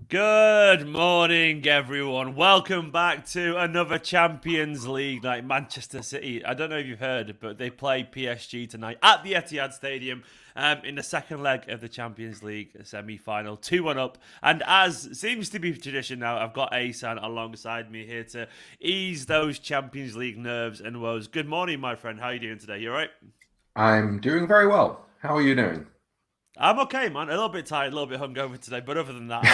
Good morning, everyone. Welcome back to another Champions League night. Manchester City. I don't know if you've heard, but they play PSG tonight at the Etihad Stadium in the second leg of the Champions League semi-final. 2-1 up. And as seems to be tradition now, I've got Ahsan alongside me here to ease those Champions League nerves and woes. Good morning, my friend. How are you doing today? You all right? I'm doing very well. How are you doing? I'm okay, man. A little bit tired, a little bit hungover today, but other than that,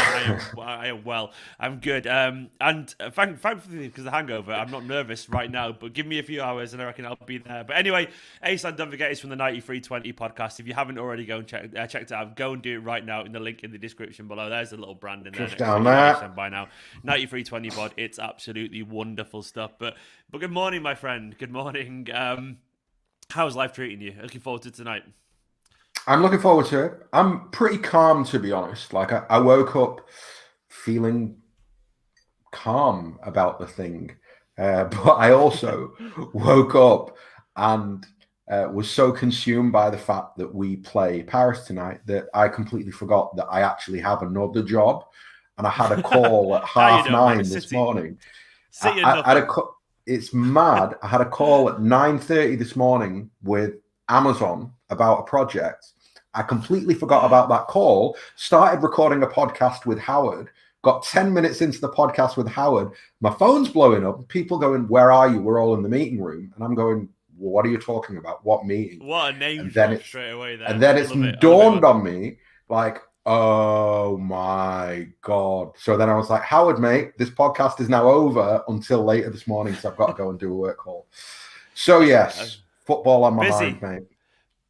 I am well. I'm good. Thankfully, because of the hangover, I'm not nervous right now. But give me a few hours, and I reckon I'll be there. But anyway, Asan, don't forget it's from the 9320 podcast. If you haven't already, go and checked it out. Go and do it right now in the link in the description below. There's a little brand in there Just next to down you, there. Asan, by now. 9320 pod. It's absolutely wonderful stuff. But good morning, my friend. Good morning. How's life treating you? Looking forward to tonight. I'm looking forward to it. I'm pretty calm, to be honest. Like I woke up feeling calm about the thing, but I also woke up and was so consumed by the fact that we play Paris tonight that I completely forgot that I actually have another job, and I had a call at How you half doing, man? nine It's this City. morning. City and I had nothing. it's mad. I had a call at 9:30 this morning with Amazon about a project. I completely forgot about that call. Started recording a podcast with Howard. Got 10 minutes into the podcast with Howard. My phone's blowing up. People going, "Where are you?" We're all in the meeting room, and I'm going, well, "What are you talking about? What meeting?" What a name And then drop it's straight away there, and man. then I it's love it. I love it, dawned man. on me like, oh my God. So then I was like, Howard, mate, this podcast is now over until later this morning, so I've got to go and do a work call. So yes, football on my mind, Busy. mate.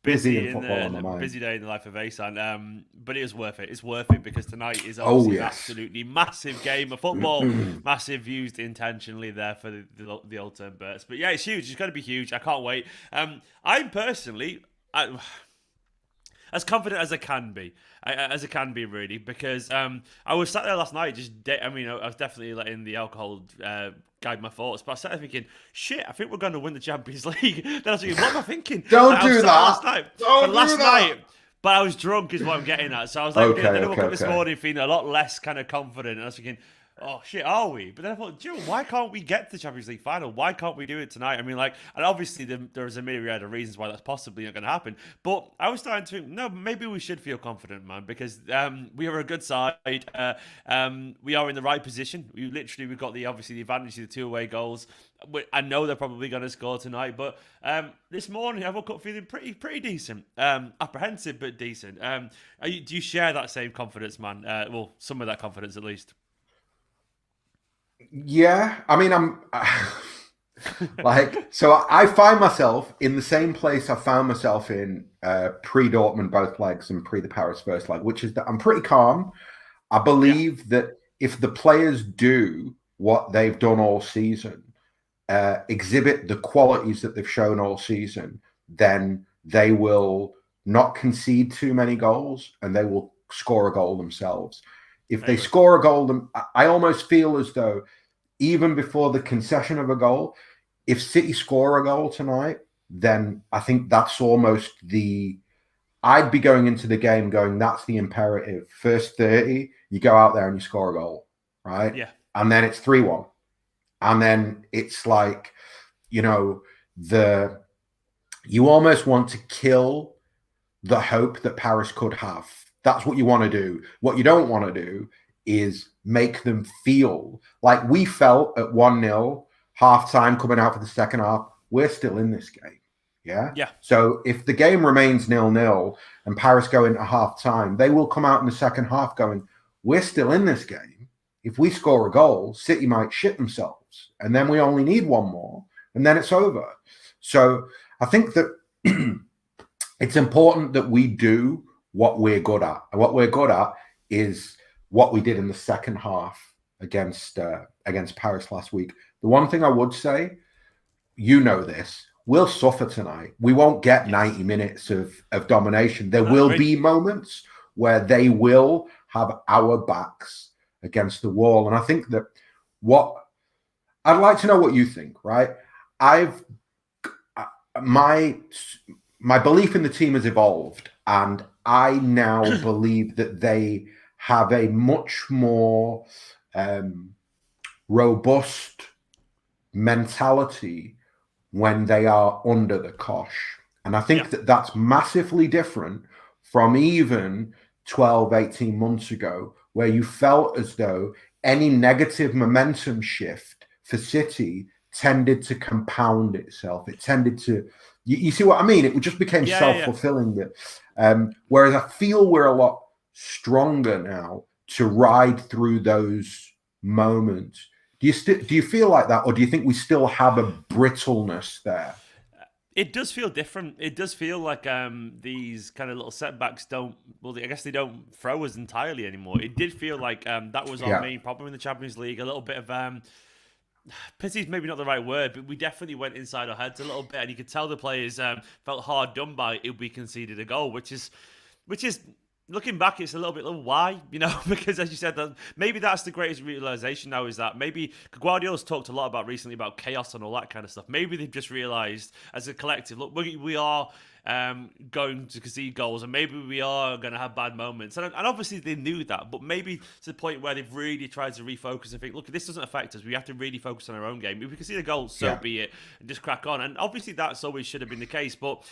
Busy Busy and in football on my the mind. busy day in the life of Asan. But it is worth it. It's worth it because tonight is Oh obviously an yes. absolutely massive game of football. Massive used intentionally there for the old term bursts. But yeah, it's huge. It's going to be huge. I can't wait. I'm personally. As confident as I can be, as I can be really, because I was sat there last night, I mean, I was definitely letting the alcohol guide my thoughts, but I sat there thinking, shit, I think we're going to win the Champions League. Then I was thinking, what am I thinking? Don't Like, I was do sat there that. last night, but Don't do last that. night. But I was drunk, is what I'm getting at. So I was like, Okay, then I woke okay, up this okay. morning feeling a lot less kind of confident, and I was thinking, oh shit, are we? But then I thought, Joe, why can't we get to the Champions League final? Why can't we do it tonight? I mean, like, and obviously there's a myriad of reasons why that's possibly not going to happen. But I was starting to think, no, maybe we should feel confident, man, because we are a good side. We are in the right position. We've got obviously the advantage of the two away goals. I know they're probably going to score tonight, but this morning I woke up feeling pretty decent, apprehensive but decent. Do you share that same confidence, man? Well, some of that confidence at least. Yeah, I mean, I'm like, so I find myself in the same place I found myself in pre Dortmund both legs and pre the Paris first leg, which is that I'm pretty calm. I Yeah. believe that if the players do what they've done all season, exhibit the qualities that they've shown all season, then they will not concede too many goals and they will score a goal themselves. If I they agree. score a goal, I almost feel as though even before the concession of a goal, if City score a goal tonight, then I think that's almost the. I'd be going into the game going, that's the imperative. First 30, you go out there and you score a goal, right? Yeah. And then it's 3-1. And then it's like, you know, the you almost want to kill the hope that Paris could have. That's what you want to do. What you don't want to do is make them feel like we felt at 1-0, half time coming out for the second half. We're still in this game. Yeah. Yeah. So if the game remains 0-0 and Paris go into half time, they will come out in the second half going, we're still in this game. If we score a goal, City might shit themselves. And then we only need one more, and then it's over. So I think that it's important that we do what we're good at. And what we're good at is what we did in the second half against Paris last week. The one thing I would say, you know this, we'll suffer tonight. We won't get Yes. 90 minutes of domination. There I will agree. be moments where they will have our backs against the wall. And I think that what I'd like to know what you think, right? I've my my belief in the team has evolved, and I now believe that they have a much more robust mentality when they are under the cosh. And I think that that's massively different from even 12, 18 months ago, where you felt as though any negative momentum shift for City tended to compound itself. It tended to, you see what I mean? It just became self-fulfilling. Whereas I feel we're a lot stronger now to ride through those moments. Do you feel like that, or do you think we still have a brittleness there? It does feel different. It does feel like these kind of little setbacks don't. Well, I guess they don't throw us entirely anymore. It did feel like that was our main problem in the Champions League. A little bit of pity is maybe not the right word, but we definitely went inside our heads a little bit, and you could tell the players felt hard done by if we conceded a goal, which is looking back, it's a little bit like, why, because as you said, that maybe that's the greatest realization now, is that maybe Guardiola's talked a lot about recently about chaos and all that kind of stuff. Maybe they've just realized as a collective, look, we are going to concede goals, and maybe we are going to have bad moments, and obviously they knew that, but maybe to the point where they've really tried to refocus and think, look, this doesn't affect us, we have to really focus on our own game. If we can see the goal, so be it, and just crack on. And obviously that's always should have been the case, but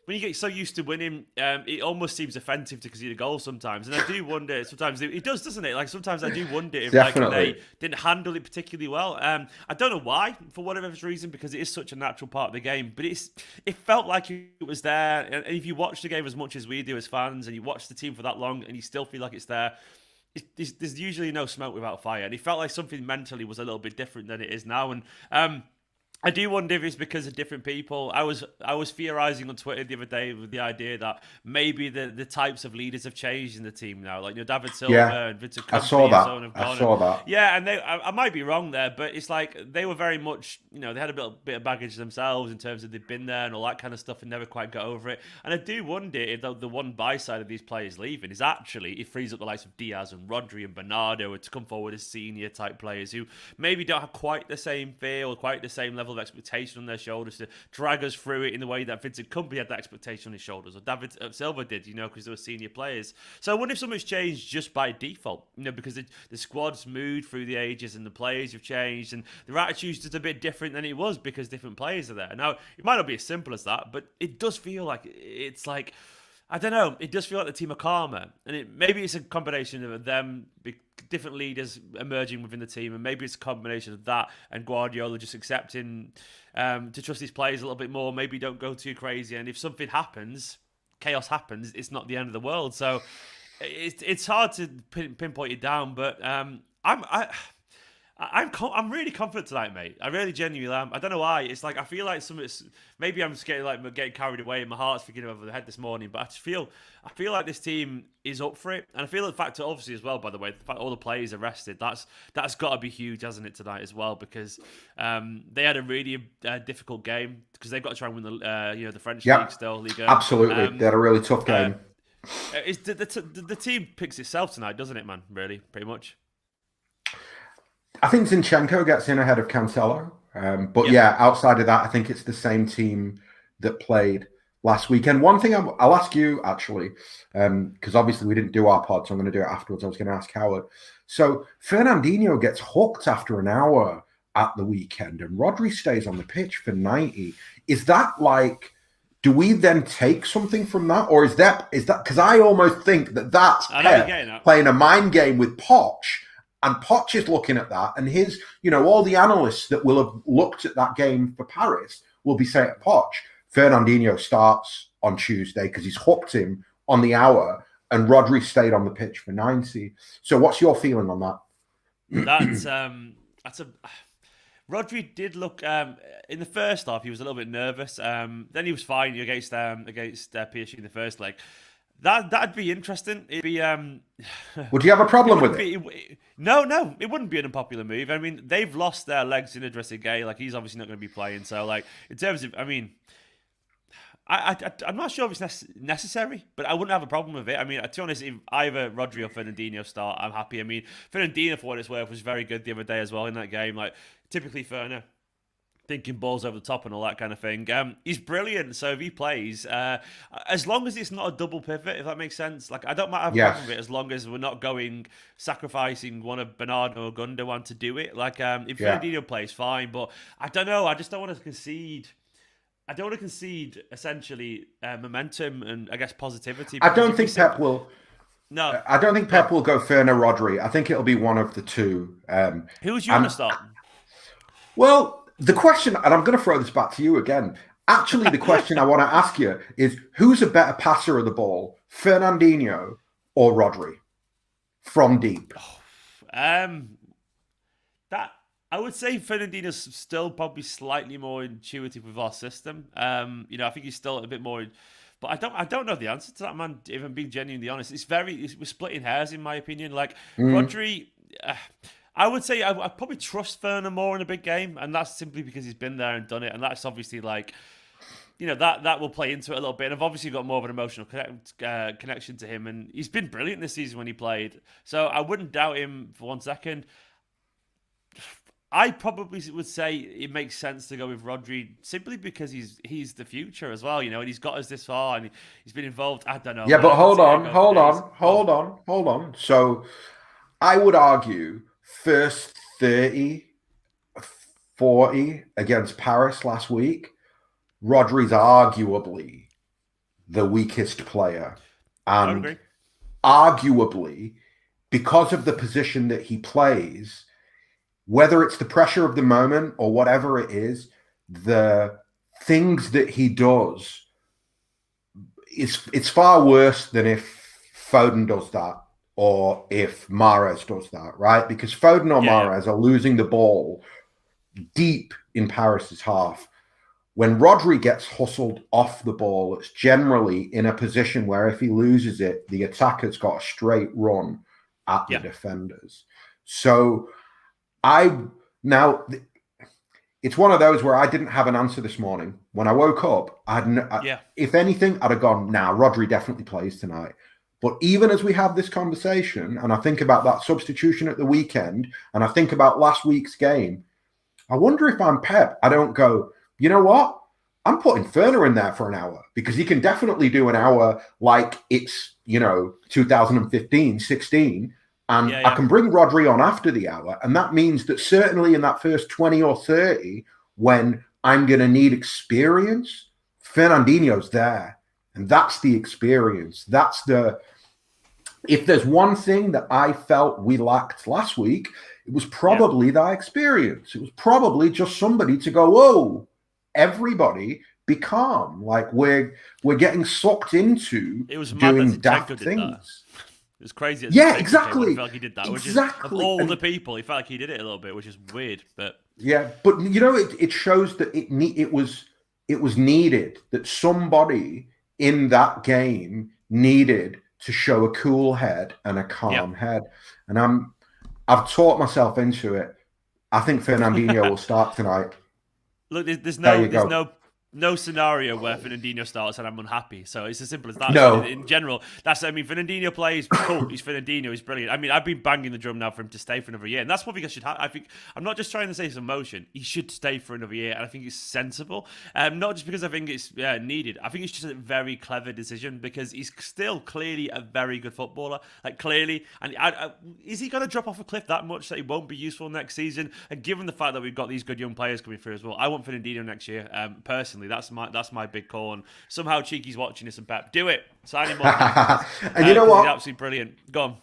when you get so used to winning, it almost seems offensive to concede a goal sometimes. And I do wonder, sometimes it does, doesn't it? Like sometimes I do wonder if like they didn't handle it particularly well. I don't know why, for whatever reason, because it is such a natural part of the game. But it felt like it was there. And if you watch the game as much as we do as fans, and you watch the team for that long, and you still feel like it's there, there's usually no smoke without fire. And it felt like something mentally was a little bit different than it is now. And I do wonder if it's because of different people. I was theorizing on Twitter the other day with the idea that maybe the types of leaders have changed in the team now. Like David Silva and Vincent Kompany I saw that. and so on have gone. I saw that. Yeah, and I might be wrong there, but it's like they were very much, they had a bit of baggage themselves in terms of they've been there and all that kind of stuff and never quite got over it. And I do wonder if the one side of these players leaving is actually it frees up the likes of Diaz and Rodri and Bernardo to come forward as senior type players who maybe don't have quite the same feel or quite the same level of expectation on their shoulders to drag us through it in the way that Vincent Kompany had that expectation on his shoulders, or David Silva did, because they were senior players. So I wonder if something's changed just by default, because the squad's moved through the ages and the players have changed and their attitude's just a bit different than it was because different players are there. Now, it might not be as simple as that, but it does feel like it's like, I don't know, it does feel like the team are calmer. And maybe it's a combination of them, different leaders emerging within the team, and maybe it's a combination of that and Guardiola just accepting to trust his players a little bit more, maybe don't go too crazy. And if something happens, chaos happens, it's not the end of the world. So it's hard to pinpoint it down, but I'm really confident tonight, mate. I really genuinely am. I don't know why. It's like I feel like maybe I'm just getting carried away, and my heart's thinking over the head this morning. But I feel like this team is up for it, and I feel the fact, obviously as well, by the way, the fact all the players are rested. That's got to be huge, hasn't it, tonight as well? Because they had a really difficult game because they've got to try and win the French league still. Ligue 1. Absolutely, they had a really tough game. The team picks itself tonight, doesn't it, man? Really, pretty much. I think Zinchenko gets in ahead of Cancelo. But outside of that, I think it's the same team that played last weekend. One thing I'll ask you, actually, because obviously we didn't do our pod, so I'm going to do it afterwards. I was going to ask Howard. So Fernandinho gets hooked after an hour at the weekend, and Rodri stays on the pitch for 90. Is that like... Do we then take something from that, or is that because I almost think that's Pep playing a mind game with Poch, and Poch is looking at that, and his, all the analysts that will have looked at that game for Paris will be saying to Poch, Fernandinho starts on Tuesday because he's hooked him on the hour, and Rodri stayed on the pitch for 90. So, what's your feeling on that? That's a. Rodri did look in the first half. He was a little bit nervous. Then he was fine against PSG in the first leg. That'd be interesting. It'd be. Would you have a problem with it? No, it wouldn't be an unpopular move. I mean, they've lost their legs in Idrissa Gueye. Like he's obviously not going to be playing. So like in terms of, I mean. I'm not sure if it's necessary, but I wouldn't have a problem with it. I mean, to be honest, if either Rodri or Fernandinho start, I'm happy. I mean, Fernandinho, for what it's worth, was very good the other day as well in that game. Like, typically Ferner thinking balls over the top and all that kind of thing. He's brilliant. So if he plays, as long as it's not a double pivot, if that makes sense, like I don't have a Yes. problem with it as long as we're not going sacrificing one of Bernardo or Gundogan to do it. Like if Yeah. Fernandinho plays, fine, but I don't know. I just don't want to concede. I don't want to concede essentially momentum and I guess positivity. I Because don't if we think say- Pep will. No, I don't think Pep will go Ferner Rodri. I think it'll be one of the two. who's you going to and- start? Well, the question, and I'm going to throw this back to you again. Actually, the question I want to ask you is who's a better passer of the ball, Fernandinho or Rodri from deep? That I would say Fernandinho's still probably slightly more intuitive with our system. I think he's still a bit more, but I don't know the answer to that, man. If I'm being genuinely honest, we're splitting hairs in my opinion. Like Rodri, I would say I probably trust Ferner more in a big game, and that's simply because he's been there and done it, and that's obviously like. That will play into it a little bit. And I've obviously got more of an emotional connection to him, and he's been brilliant this season when he played. So I wouldn't doubt him for 1 second. I probably would say it makes sense to go with Rodri simply because he's the future as well, and he's got us this far and he's been involved. I don't know. Yeah, man. but I could hold sit here on, and go for hold days. on. So I would argue first 30, 40 against Paris last week, Rodri's arguably the weakest player. I would And agree. arguably, because of the position that he plays, whether it's the pressure of the moment or whatever it is, the things that he does, it's far worse than if Foden does that or if Mahrez does that, right? Because Foden or Mahrez are losing the ball deep in Paris's half. When Rodri gets hustled off the ball, it's generally in a position where if he loses it, the attacker's got a straight run at the defenders. So it's one of those where I didn't have an answer this morning. When I woke up, if anything, I'd have gone, Rodri definitely plays tonight. But even as we have this conversation, and I think about that substitution at the weekend, and I think about last week's game, I wonder if I'm Pep, I don't go, you know what? I'm putting Ferner in there for an hour because he can definitely do an hour like it's, 2015, 16. And I can bring Rodri on after the hour. And that means that certainly in that first 20 or 30, when I'm going to need experience, Fernandinho's there. And that's the experience. If there's one thing that I felt we lacked last week, it was probably that experience. It was probably just somebody to go, whoa, everybody be calm. Like we're getting sucked into doing daft things. It was crazy. Exactly. I felt like he did that. Which is, of all the people, he felt like he did it a little bit, which is weird. But it shows that it was needed, that somebody in that game needed to show a cool head and a calm head. And I've taught myself into it. I think Fernandinho will start tonight. Look, there's no scenario where Fernandinho starts and I'm unhappy. So it's as simple as that. No. In general, Fernandinho plays, cool. He's Fernandinho. He's brilliant. I mean, I've been banging the drum now for him to stay for another year. And that's what I think I should have. I think I'm not just trying to say some emotion. He should stay for another year. And I think it's sensible. Not just because I think it's needed. I think it's just a very clever decision because he's still clearly a very good footballer. Like, clearly. And is he going to drop off a cliff that much that he won't be useful next season? And given the fact that we've got these good young players coming through as well, I want Fernandinho next year, personally. That's my big call. And somehow Cheeky's watching this and Pep, do it. Sign him on. And you know what? He's absolutely brilliant. Go on.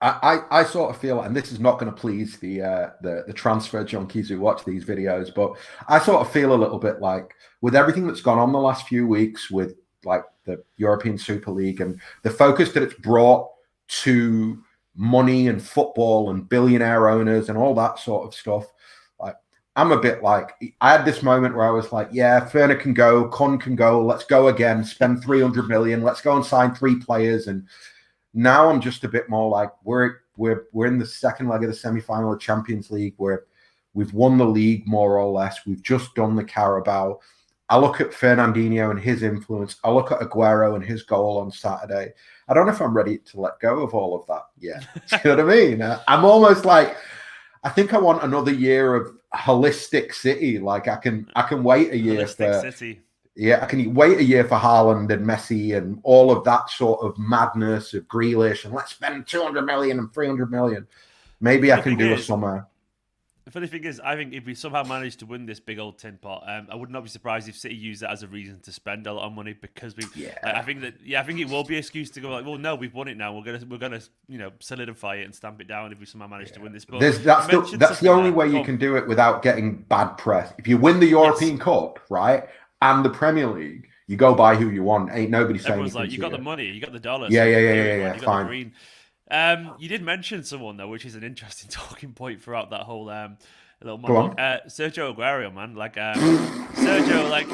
I sort of feel, and this is not going to please the transfer junkies who watch these videos, but I sort of feel a little bit like with everything that's gone on the last few weeks with like the European Super League and the focus that it's brought to money and football and billionaire owners and all that sort of stuff. I'm a bit like, I had this moment where I was like, yeah, Ferner can go, Kun can go, let's go again, spend 300 million, let's go and sign 3 players. And now I'm just a bit more like, we're in the second leg of the semi-final of Champions League where we've won the league more or less. We've just done the Carabao. I look at Fernandinho and his influence. I look at Aguero and his goal on Saturday. I don't know if I'm ready to let go of all of that yet. Do you know what I mean? I'm almost like, I think I want another year of holistic City. Like I can wait a year Holistic for City. yeah, I can wait a year for Haaland and Messi and all of that sort of madness of Grealish and let's spend 200 million and 300 million. Maybe I can do a summer. The funny thing is, I think if we somehow manage to win this big old tin pot, I would not be surprised if City use that as a reason to spend a lot of money because we. Yeah. I think it will be an excuse to go like, well, no, we've won it now. We're gonna solidify it and stamp it down if we somehow manage to win this. But that's the only way you can do it without getting bad press. If you win the European Cup, right, and the Premier League, you go buy who you want. Ain't nobody saying everyone's like, you got the money, you got the dollars. Yeah. You got fine. the green. You did mention someone though, which is an interesting talking point throughout that whole little monologue. Sergio Aguero, man, like Sergio, like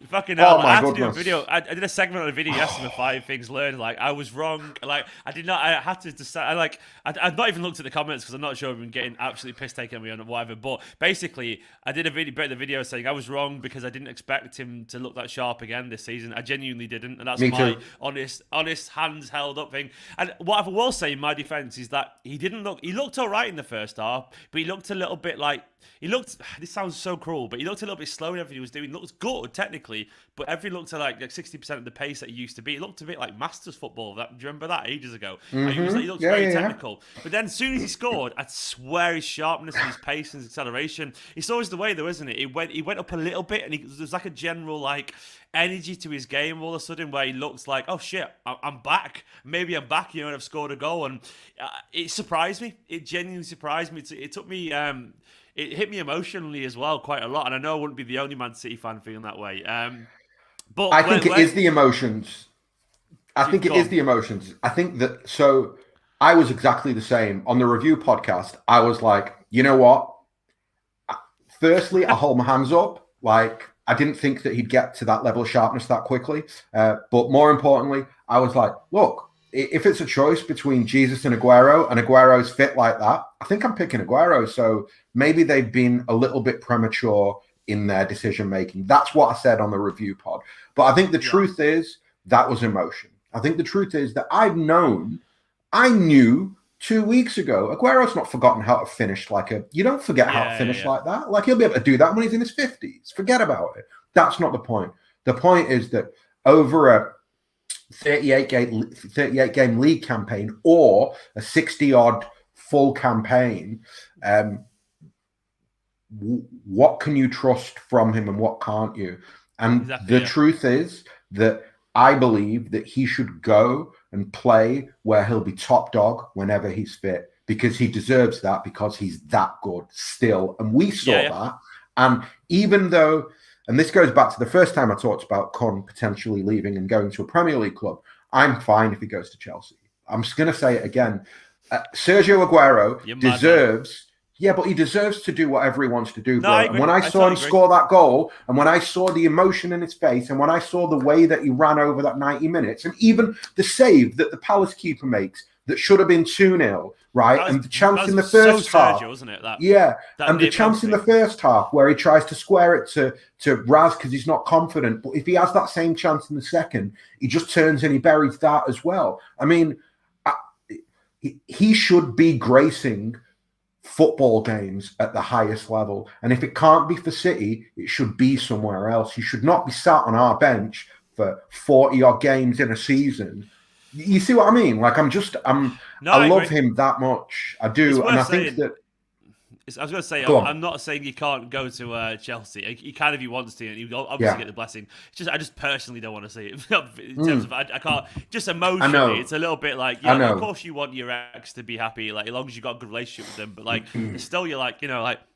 fucking hell. I had to do a video. I did a segment on a video yesterday, 5 things learned. Like I was wrong. Like I did not. I had to decide. I've not even looked at the comments because I'm not sure if I'm getting absolutely piss taken at me or whatever. But basically, I did a video saying I was wrong because I didn't expect him to look that sharp again this season. I genuinely didn't, and that's my honest hands held up thing. And what I will say in my defense is that he didn't look. He looked all right in the first half, but he looked a little bit like. This sounds so cruel, but he looked a little bit slow in everything he was doing. He looked good, technically, but everything looked to like 60% of the pace that he used to be. It looked a bit like Masters football. Do you remember that ages ago? Mm-hmm. He looked very technical. But then as soon as he scored, I swear his sharpness and his pace and his acceleration, it's always the way though, isn't it? He went up a little bit and there's like a general like energy to his game all of a sudden where he looks like, oh shit, I'm back. Maybe I'm back, and I've scored a goal. And it surprised me. It genuinely surprised me. It took me... it hit me emotionally as well quite a lot, and I know I wouldn't be the only Man City fan feeling that way. But I think it is the emotions. I think that so I was exactly the same on the review podcast. I was like, you know what? Firstly, I hold my hands up. Like I didn't think that he'd get to that level of sharpness that quickly. But more importantly, I was like, look. If it's a choice between Jesus and Aguero's fit like that, I think I'm picking Aguero. So maybe they've been a little bit premature in their decision making. That's what I said on the review pod. But I think the truth is that was emotion. I think the truth is that I knew 2 weeks ago, Aguero's not forgotten how to finish you don't forget how to finish like that. Like he'll be able to do that when he's in his 50s. Forget about it. That's not the point. The point is that over a 38 game league campaign or a 60-odd full campaign, what can you trust from him and what can't you? And the truth is that I believe that he should go and play where he'll be top dog whenever he's fit, because he deserves that, because he's that good still. And we saw that. And even though... And this goes back to the first time I talked about Con potentially leaving and going to a Premier League club. I'm fine if he goes to Chelsea. I'm just going to say it again. Sergio Aguero deserves... Yeah, but he deserves to do whatever he wants to do. No, and when I saw him score that goal, and when I saw the emotion in his face, and when I saw the way that he ran over that 90 minutes, and even the save that the Palace keeper makes that should have been 2-0, right? And the chance in the first half. Sergio, wasn't it? And the chance in the first half where he tries to square it to Raz because he's not confident. But if he has that same chance in the second, he just turns and he buries that as well. I mean, he should be gracing football games at the highest level. And if it can't be for City, it should be somewhere else. He should not be sat on our bench for 40-odd games in a season. You see what I mean? Like, I love him that much. I do. And I think that... I was going to say, I'm not saying he can't go to Chelsea. He can if he wants to, and he obviously get the blessing. It's just I just personally don't want to see it. In terms of, I can't, just emotionally, it's a little bit like, of course you want your ex to be happy, like as long as you've got a good relationship with them, but like, still you're like,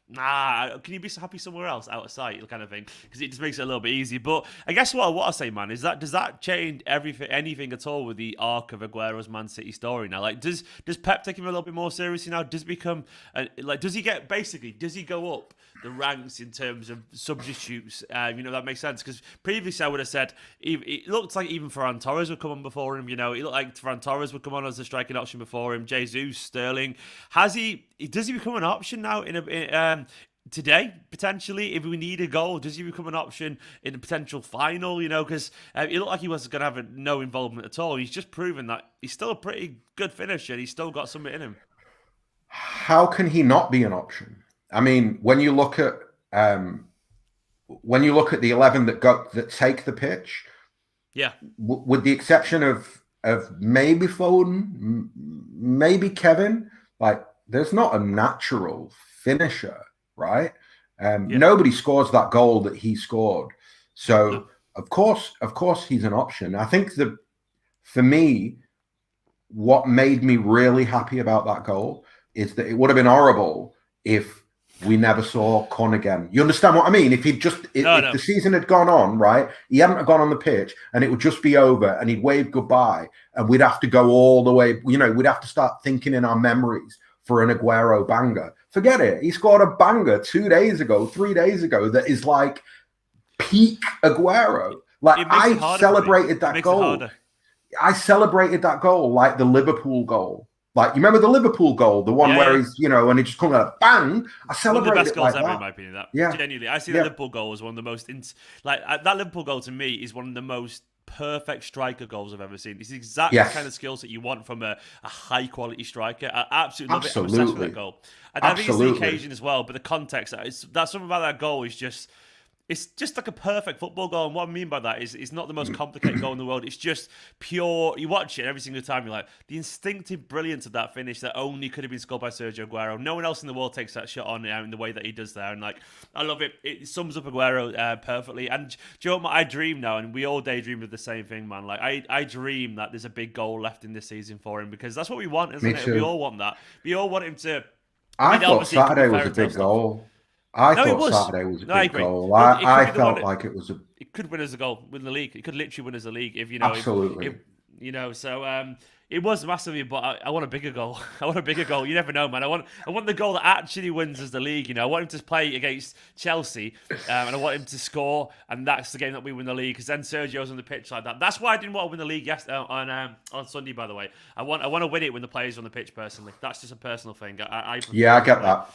nah, can you be happy somewhere else out of sight, kind of thing? Because it just makes it a little bit easy. But I guess what I say, man, is that does that change anything at all with the arc of Aguero's Man City story now? Like, does Pep take him a little bit more seriously now? Does he become does he go up the ranks in terms of substitutes? That makes sense, because previously I would have said it looked like even Ferran Torres would come on before him. It looked like Ferran Torres would come on as a striking option before him. Jesus, Sterling. Does he become an option now today, potentially, if we need a goal? Does he become an option in a potential final? Because it looked like he was going to have no involvement at all. He's just proven that he's still a pretty good finisher. He's still got something in him. how can he not be an option? I mean, when you look at the 11 that take the pitch, yeah, with the exception of maybe Foden, maybe Kevin, like there's not a natural finisher, right? Nobody scores that goal that he scored, so no. of course he's an option. I think that for me, what made me really happy about that goal is that it would have been horrible if we never saw Con again. You understand what I mean? If the season had gone on, right, he hadn't gone on the pitch and it would just be over and he'd wave goodbye and we'd have to go all the way, we'd have to start thinking in our memories for an Aguero banger. Forget it. He scored a banger 3 days ago that is like peak Aguero. Like, I celebrated that goal. I celebrated that goal like the Liverpool goal. Like, you remember the Liverpool goal, the one where he's, and he just comes out, bang. I celebrated one of the best goals like ever, that. in my opinion. Genuinely, I see the Liverpool goal as one of the most that Liverpool goal to me is one of the most perfect striker goals I've ever seen. It's exactly the kind of skills that you want from a high quality striker. I absolutely love it. I'm obsessed with that goal. And I think it's the occasion as well, but the context. That's something about that goal is just. It's just like a perfect football goal. And what I mean by that is it's not the most complicated goal in the world. It's just pure. You watch it every single time. You're like, the instinctive brilliance of that finish that only could have been scored by Sergio Aguero. No one else in the world takes that shot on in the way that he does there. And like, I love it. It sums up Aguero perfectly. And do you know what I dream now? And we all daydream of the same thing, man. Like, I dream that there's a big goal left in this season for him because that's what we want, isn't it? We all want that. We all want him to. I thought Saturday was a big goal. I thought Saturday was a big goal. I felt like it was a. It could win as a goal, win the league. It could literally win as a league if Absolutely. So it was massively, but I want a bigger goal. I want a bigger goal. You never know, man. I want the goal that actually wins us the league. I want him to play against Chelsea, and I want him to score, and that's the game that we win the league. Because then Sergio's on the pitch like that. That's why I didn't want to win the league on Sunday. By the way, I want to win it when the players are on the pitch. Personally, that's just a personal thing. I get that.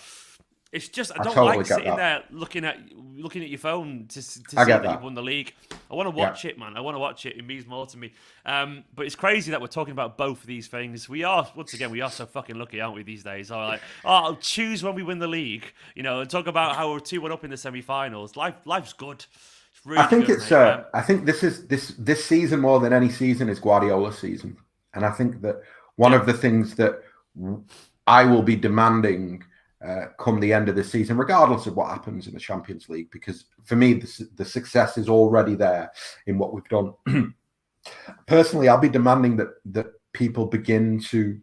It's just I don't like sitting there looking at your phone to see that you've won the league. I want to watch it, man. I want to watch it. It means more to me. But it's crazy that we're talking about both of these things. We are so fucking lucky, aren't we, these days? I'll choose when we win the league, and talk about how we're 2-1 up in the semi-finals. Life's good. It's really good, I think this season more than any season is Guardiola's season, and I think that one of the things that I will be demanding. Come the end of the season, regardless of what happens in the Champions League, because for me, the success is already there in what we've done. Personally, I'll be demanding that people begin to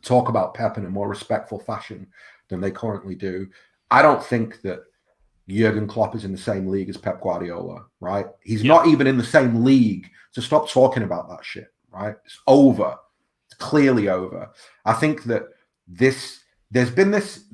talk about Pep in a more respectful fashion than they currently do. I don't think that Jurgen Klopp is in the same league as Pep Guardiola, right? He's not even in the same league, so stop talking about that shit, right? It's over. It's clearly over. I think that there's been this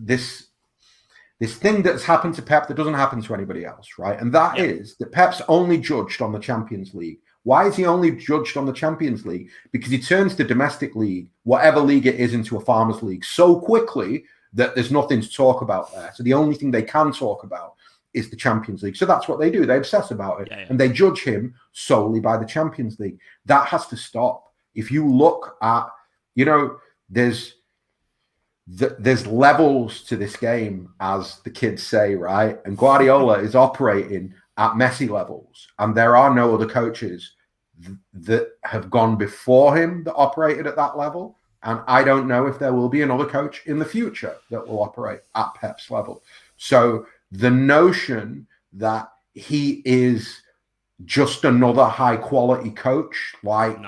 thing that's happened to Pep that doesn't happen to anybody else, right? And that is that Pep's only judged on the Champions League. Why is he only judged on the Champions League? Because he turns the domestic league, whatever league it is, into a farmers league so quickly that there's nothing to talk about there. So the only thing they can talk about is the Champions League. So that's what they do. They obsess about it. And they judge him solely by the Champions League. That has to stop. If you look at, there's levels to this game, as the kids say, right? And Guardiola is operating at Messi levels, and there are no other coaches that have gone before him that operated at that level. And I don't know if there will be another coach in the future that will operate at Pep's level. So the notion that he is just another high quality coach like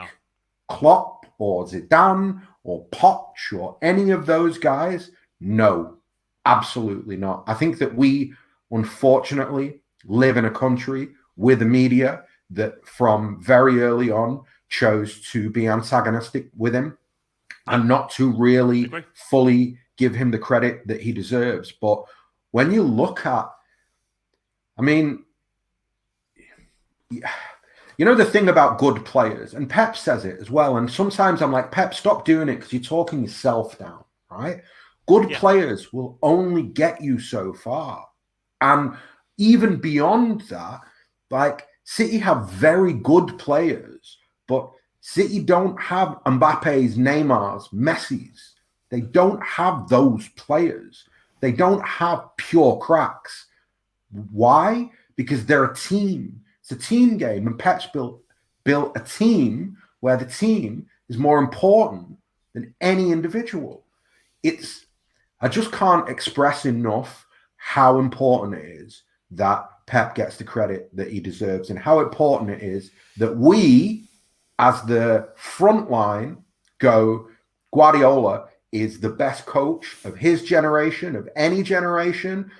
Klopp or Zidane or Poch or any of those guys, no, absolutely not. I think that we, unfortunately, live in a country with a media that from very early on chose to be antagonistic with him and not to really fully give him the credit that he deserves. But when you look at, the thing about good players, and Pep says it as well, and sometimes I'm like, Pep, stop doing it because you're talking yourself down, right? Good players will only get you so far. And even beyond that, like, City have very good players, but City don't have Mbappe's, Neymar's, Messi's. They don't have those players. They don't have pure cracks. Why? Because they're a team. It's a team game, and Pep's built a team where the team is more important than any individual. I just can't express enough how important it is that Pep gets the credit that he deserves, and how important it is that we, as the front line, go, Guardiola is the best coach of his generation, of any generation.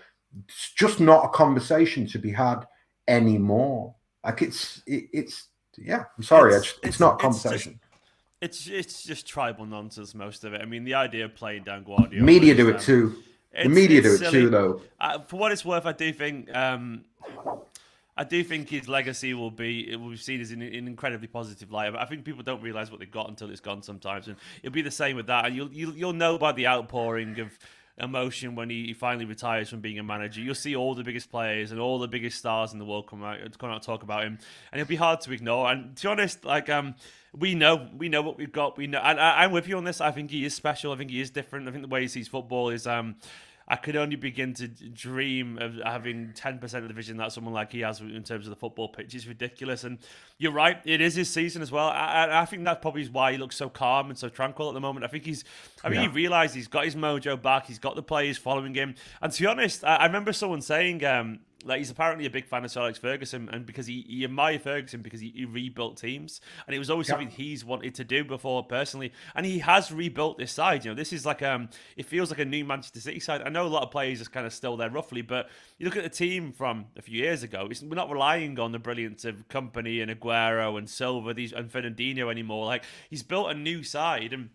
It's just not a conversation to be had anymore. Like yeah, I'm sorry, it's not a conversation. It's just tribal nonsense, most of it. I mean, the idea of playing down Guardiola. Media do it too. The media do it silly. too, though. For what it's worth, I do think his legacy will be seen as in an incredibly positive light. I think people don't realize what they've got until it's gone sometimes, and it'll be the same with that. And you'll know by the outpouring of emotion when he finally retires from being a manager. You'll see all the biggest players and all the biggest stars in the world come out and talk about him, and it'll be hard to ignore. And to be honest, we know what we've got. We know, and I'm with you on this. I think he is special. I think he is different. I think the way he sees football is I could only begin to dream of having 10% of the vision that someone like he has in terms of the football pitch. It's ridiculous. And you're right, it is his season as well. I think that probably is why he looks so calm and so tranquil at the moment. I think he realised he's got his mojo back. He's got the players following him. And to be honest, I remember someone saying he's apparently a big fan of Sir Alex Ferguson, and because he admired Ferguson because he rebuilt teams, and it was always something he's wanted to do before personally, and he has rebuilt this side. This is like it feels like a new Manchester City side. I know a lot of players are kind of still there roughly, but you look at the team from a few years ago. We're not relying on the brilliance of Kompany and Aguero and Silva and Fernandinho anymore. Like, he's built a new side, and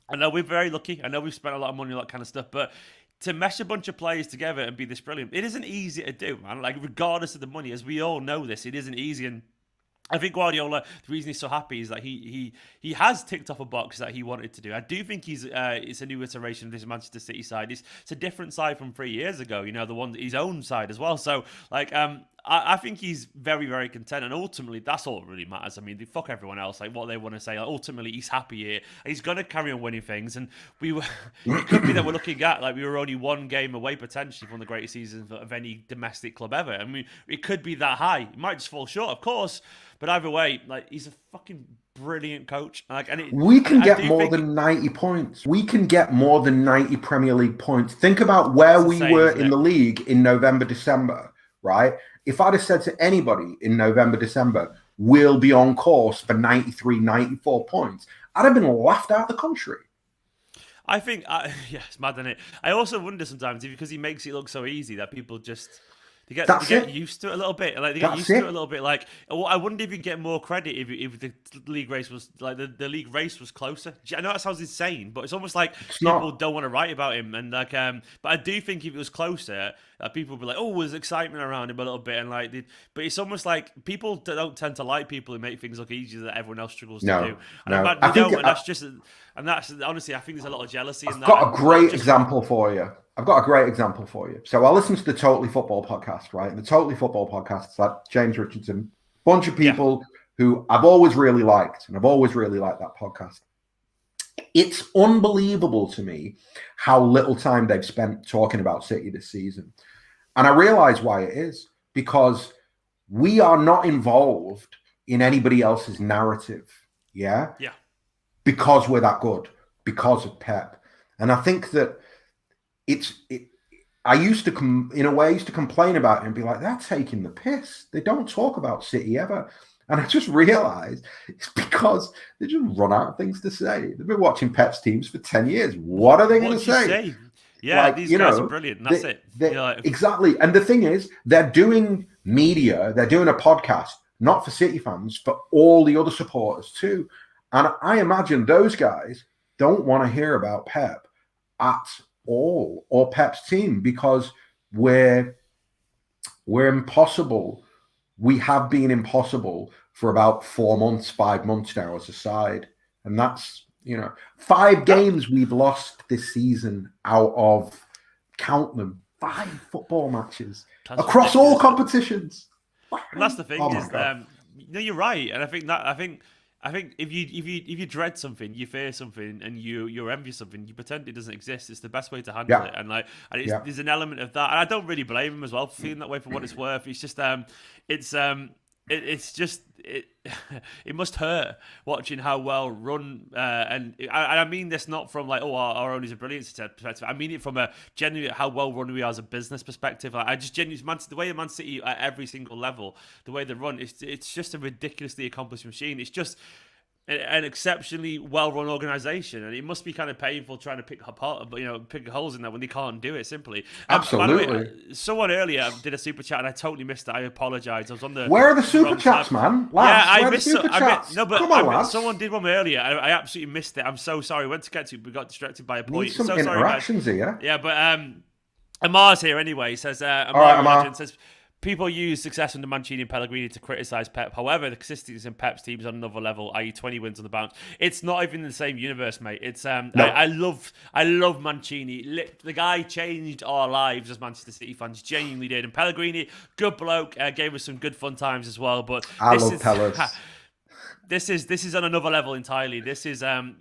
I know we're very lucky. I know we've spent a lot of money on that kind of stuff, but to mesh a bunch of players together and be this brilliant, it isn't easy to do, man. Like, regardless of the money, as we all know this, it isn't easy. And I think Guardiola, the reason he's so happy is that he has ticked off a box that he wanted to do. I do think it's a new iteration of this Manchester City side. It's a different side from 3 years ago, the one, his own side as well. So, I think he's very, very content, and ultimately that's all that really matters. I mean, fuck everyone else, like what they want to say. Like, ultimately, he's happy here, and he's going to carry on winning things. And it could be that we're looking at, like, we were only one game away potentially from the greatest season of any domestic club ever. I mean, it could be that high. It might just fall short, of course, but either way, like, he's a fucking brilliant coach. We can get more than 90 points. We can get more than 90 Premier League points. Think about where we were in the league in November, December, right? If I'd have said to anybody in November, December, we'll be on course for 93, 94 points, I'd have been laughed out of the country. I think, it's mad, isn't it? I also wonder sometimes, because he makes it look so easy, that people just... They get used to it a little bit. Like, they get used to it a little bit. Like, I wonder if you get more credit if the league race was like the league race was closer. I know that sounds insane, but it's almost like people don't want to write about him. And but I do think if it was closer, people would be like, oh, there's excitement around him a little bit, and but it's almost like people don't tend to like people who make things look easier that everyone else struggles to do. And that's honestly, I think there's a lot of jealousy in that. I've got a great example for you. So I listened to the Totally Football podcast, right? And the Totally Football podcast is like James Richardson, bunch of people who I've always really liked, and I've always really liked that podcast. It's unbelievable to me how little time they've spent talking about City this season. And I realize why it is, because we are not involved in anybody else's narrative. Yeah. Because we're that good, because of Pep. And I think that I used to complain about it and be like, they're taking the piss. They don't talk about City ever. And I just realized it's because they just run out of things to say. They've been watching Pep's teams for 10 years. What are they going to say? Yeah, these guys are brilliant. And that's it. Exactly. And the thing is, they're doing media, they're doing a podcast, not for City fans, for all the other supporters too. And I imagine those guys don't want to hear about Pep at all, or Pep's team, because we're impossible. We have been impossible for about 4 months, 5 months now as a side. And that's, 5 games we've lost this season out of, count them, 5 football matches across all competitions. And that's the thing you're right. And I think I think if you dread something, you fear something, and you're envious something, you pretend it doesn't exist. It's the best way to handle Yeah, it, and yeah, there's an element of that, and I don't really blame him as well for feeling that way for what it's worth. It's just it's it's just it must hurt watching how well run and I mean this not from like our owners are brilliant perspective. I mean it from a genuine how well run we are as a business perspective. Like, I just genuinely the way Man City at every single level, the way they run, it's just a ridiculously accomplished machine. It's just an exceptionally well-run organization, and it must be kind of painful trying to pick apart, pick holes in that when they can't do it simply. By the way, absolutely. someone earlier did a super chat, and I totally missed it. I apologize. I was on the Where are the super wrong chats, tab. man? Yeah, Lads, I where are the missed. super chats? No, but Come on, lads. someone did one earlier. I absolutely missed it. I'm so sorry. Went to get to, we got distracted by a point. Need some So sorry, guys. interactions here. Yeah, but Amar's here anyway. He says All right, Amar. Legend says people use success under Mancini and Pellegrini to criticise Pep. However, the consistency in Pep's team is on another level, i.e., 20 wins on the bounce. It's not even in the same universe, mate. It's No. I love Mancini. The guy changed our lives as Manchester City fans. Genuinely did. And Pellegrini, good bloke, gave us some good fun times as well. But I love Pellers. This is on another level entirely. This is we're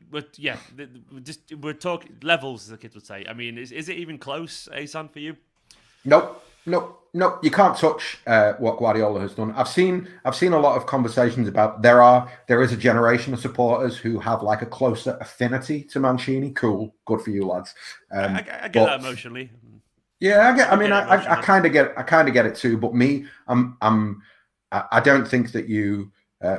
talking levels, as the kids would say. I mean, is it even close, Ahsan, for you? Nope. You can't touch what Guardiola has done. I've seen a lot of conversations about there is a generation of supporters who have like a closer affinity to Mancini. Cool, good for you, lads. I get that emotionally. Yeah, I kind of get it too. But me, I don't think that you.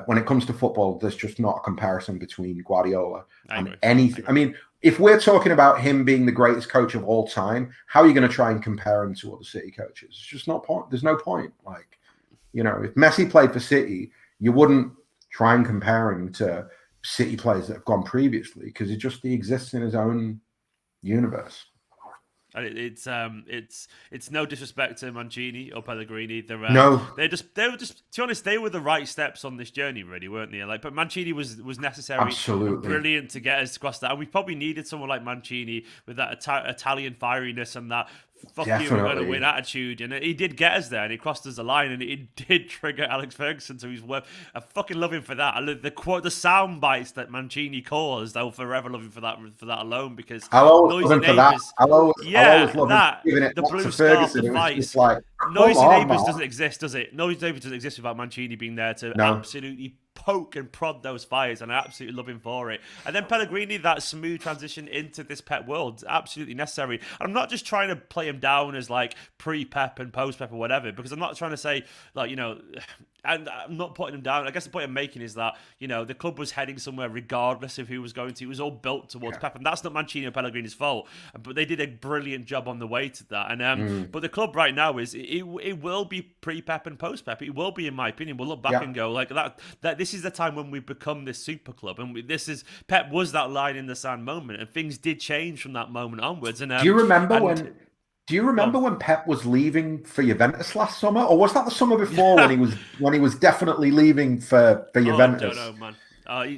When it comes to football, there's just not a comparison between Guardiola and anything. I mean, if we're talking about him being the greatest coach of all time, how are you going to try and compare him to other City coaches? It's just not point. There's no point. Like, if Messi played for City, you wouldn't try and compare him to City players that have gone previously because he exists in his own universe. It's no disrespect to Mancini or Pellegrini. They were just to be honest, they were the right steps on this journey, really, weren't they? But Mancini was necessary, absolutely brilliant to get us across that, and we probably needed someone like Mancini with that Italian fieriness and that fuck you, we're going to win attitude, and he did get us there, and he crossed us the line, and it did trigger Alex Ferguson, so he's worth. I fucking love him for that. I love the sound bites that Mancini caused. I'll forever love him for that alone, because I'll always love him for that. I'll always love him giving it the back blue to scarf, Ferguson. the fights. Like, Noisy Neighbours doesn't exist, does it? Noisy Neighbours doesn't exist without Mancini being there to absolutely poke and prod those fires, and I absolutely love him for it. And then Pellegrini, that smooth transition into this Pep world, absolutely necessary. And I'm not just trying to play him down as like pre-Pep and post-Pep or whatever, because I'm not trying to say like, and I'm not putting him down. I guess the point I'm making is that, the club was heading somewhere regardless of who was going to. It was all built towards Pep, and that's not Mancini or Pellegrini's fault. But they did a brilliant job on the way to that. And but the club right now it will be pre-Pep and post-Pep. It will be, in my opinion. We'll look back and go like that. This is the time when we become this super club, and Pep was that line in the sand moment, and things did change from that moment onwards. And do you remember when Pep was leaving for Juventus last summer, or was that the summer before when he was definitely leaving for Juventus? I don't know, man.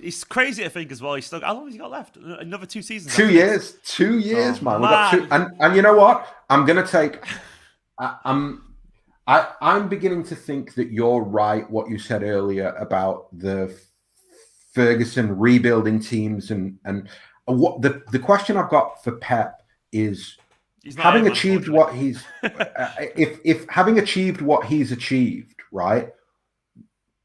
It's crazy to think as well. He's still. How long has he got left? Another 2 seasons. 2 years. 2 years, man. We've got 2, and you know what? I'm gonna take. I'm beginning to think that you're right. What you said earlier about the Ferguson rebuilding teams and what the question I've got for Pep is. Having achieved what he's if having achieved what he's achieved, right,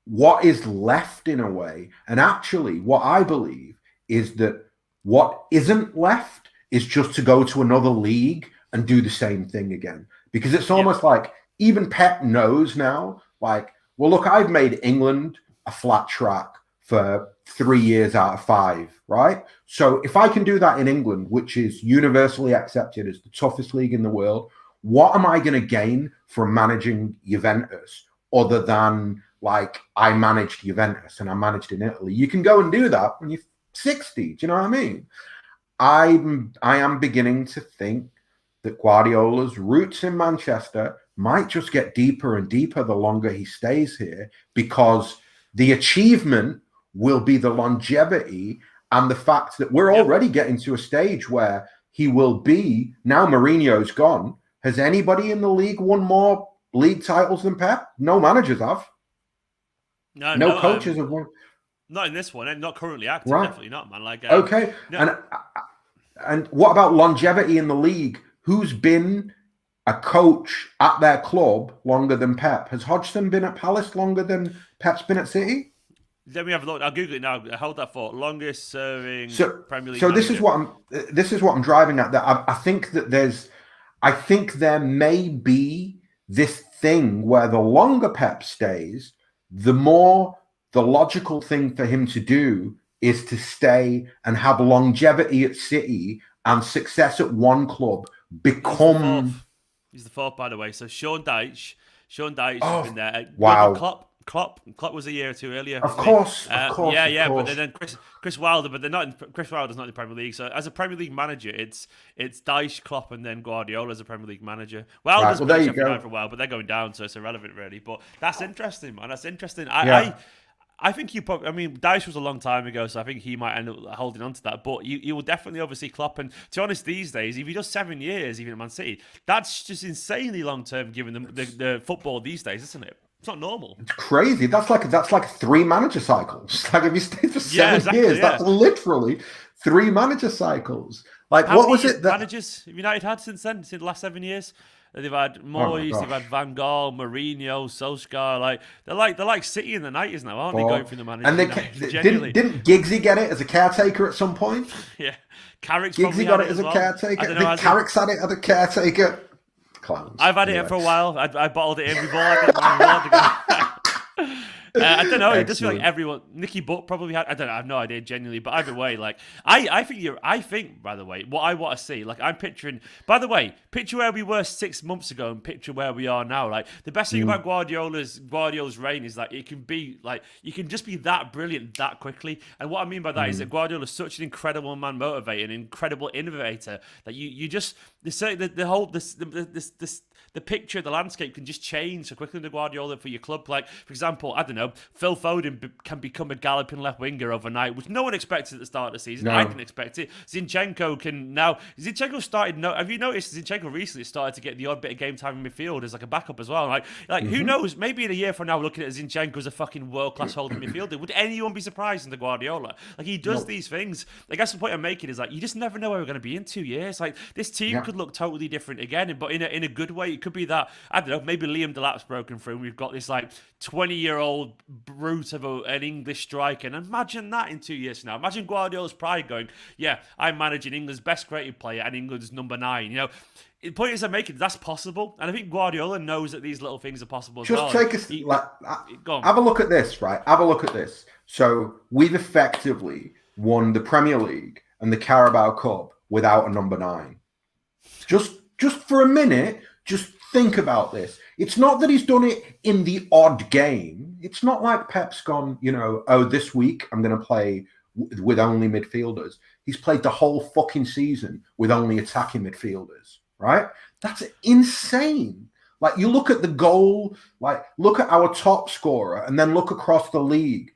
what is left in a way, and actually what I believe is that what isn't left is just to go to another league and do the same thing again, because it's almost like even Pep knows now, like, well, look, I've made England a flat track for 3 years out of 5, right? So if I can do that in England, which is universally accepted as the toughest league in the world, what am I going to gain from managing Juventus other than, like, I managed Juventus and I managed in Italy? You can go and do that when you're 60. Do you know what I mean? I am beginning to think that Guardiola's roots in Manchester might just get deeper and deeper the longer he stays here, because the achievement will be the longevity and the fact that we're already getting to a stage where he will be, now Mourinho's gone. Has anybody in the league won more league titles than Pep? No managers have. No coaches have won. Not in this one, and not currently active. Right. Definitely not, man. Like, Okay. no, And what about longevity in the league? Who's been a coach at their club longer than Pep? Has Hodgson been at Palace longer than Pep's been at City? let me have a look. I'll Google it now. Hold that thought. Longest serving Premier League So manager. this is what I'm driving at. That I think that I think there may be this thing where the longer Pep stays, the more the logical thing for him to do is to stay and have longevity at City and success at one club become. He's the fourth, by the way. So Sean Dyche has Oh, been there. Jurgen wow. Klopp was a year or two earlier. Of course, Yeah. of But course. then Chris Wilder, but they're not. Chris Wilder's not in the Premier League. So as a Premier League manager, it's Dyche, Klopp, and then Guardiola as a Premier League manager. Wilder's Well, been there at you Sheffield go. United for a while, but they're going down, so it's irrelevant really. But that's interesting, man. That's interesting. Yeah. I think you probably. I mean, Dyche was a long time ago, so I think he might end up holding on to that. But you will definitely oversee Klopp. And to be honest, these days, if he does 7 years, even at Man City, that's just insanely long term given the football these days, isn't it? It's not normal. It's crazy. That's like 3 manager cycles. Like if you stay for 7 years, Yeah. that's literally 3 manager cycles. Like How what many was it that managers have United had since then? Since the last 7 years, they've had oh my Moyes, they've gosh. had Van Gaal, Mourinho, Solskjaer. Like they're like City in the 90s now, aren't they? Going through the managers. And they Genuinely, didn't Giggsy get it as a caretaker at some point? yeah. Carrick's probably Giggsy got had it as as a well. I caretaker. don't Did know. Has he? Carrick's had it as a caretaker? Clowns. I've had it Anyway. for a while. I bottled it in before. I didn't mind ago. I don't know. It does feel like Excellent. everyone. Nicky Butt probably had. I don't know. I have no idea genuinely. But either way, like I think. By the way, what I want to see, like I'm picturing. By the way, picture where we were 6 months ago and picture where we are now. Like the best thing about Guardiola's reign is that it can be like you can just be that brilliant that quickly. And what I mean by that is that Guardiola's such an incredible man motivator, an incredible innovator that you just the whole this. The picture, the landscape can just change so quickly under Guardiola for your club. Like, for example, I don't know, Phil Foden can become a galloping left winger overnight, which no one expected at the start of the season. No. I didn't expect it. Zinchenko can now. Zinchenko started. Have you noticed Zinchenko recently started to get the odd bit of game time in midfield as like a backup as well? Like who knows? Maybe in a year from now, looking at Zinchenko as a fucking world class holding midfielder, would anyone be surprised under Guardiola? Like he does these things. I guess the point I'm making is like you just never know where we're going to be in 2 years. Like this team could look totally different again, but in a good way. It could be that I don't know. Maybe Liam Delap's broken through. And we've got this like 20-year-old brute of an English striker. And imagine that in 2 years from now. Imagine Guardiola's pride going, "Yeah, I'm managing England's best creative player and England's number 9." You know, the point is I'm making that's possible, and I think Guardiola knows that these little things are possible as well. Just take Go on. have a look at this, right? Have a look at this. So we've effectively won the Premier League and the Carabao Cup without a number 9. Just for a minute, just think about this. It's not that he's done it in the odd game. It's not like Pep's gone, oh, this week I'm going to play with only midfielders. He's played the whole fucking season with only attacking midfielders, right? That's insane. Like you look at the goal, like look at our top scorer and then look across the league.